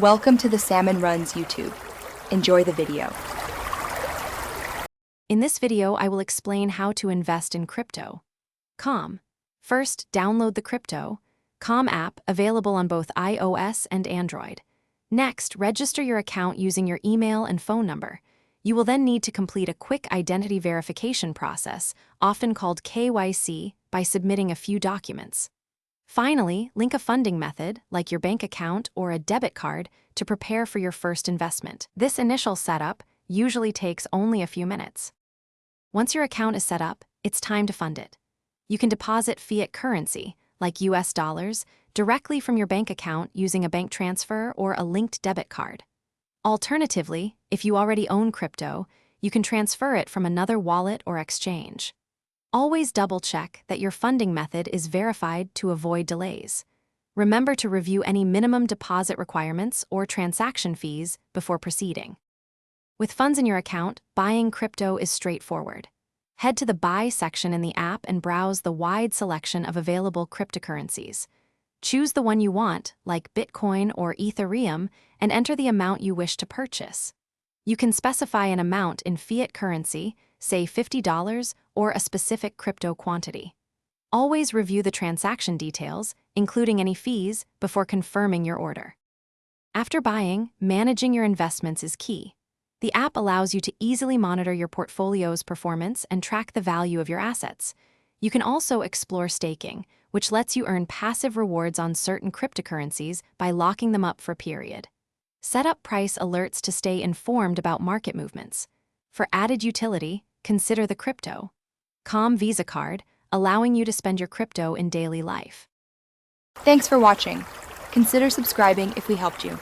Welcome to the Salmon Runs YouTube. Enjoy the video. In this video, I will explain how to invest in crypto. First, download the crypto.com app available on both iOS and Android. Next, register your account using your email and phone number. You will then need to complete a quick identity verification process, often called KYC, by submitting a few documents. Finally, link a funding method, like your bank account or a debit card, to prepare for your first investment. This initial setup usually takes only a few minutes. Once your account is set up, it's time to fund it. You can deposit fiat currency, like US dollars, directly from your bank account using a bank transfer or a linked debit card. Alternatively, if you already own crypto, you can transfer it from another wallet or exchange. Always double-check that your funding method is verified to avoid delays. Remember to review any minimum deposit requirements or transaction fees before proceeding. With funds in your account, buying crypto is straightforward. Head to the Buy section in the app and browse the wide selection of available cryptocurrencies. Choose the one you want, like Bitcoin or Ethereum, and enter the amount you wish to purchase. You can specify an amount in fiat currency, say $50, or a specific crypto quantity. Always review the transaction details, including any fees, before confirming your order. After buying, managing your investments is key. The app allows you to easily monitor your portfolio's performance and track the value of your assets. You can also explore staking, which lets you earn passive rewards on certain cryptocurrencies by locking them up for a period. Set up price alerts to stay informed about market movements. For added utility, consider the crypto.com Visa card, allowing you to spend your crypto in daily life. Thanks for watching. Consider subscribing if we helped you.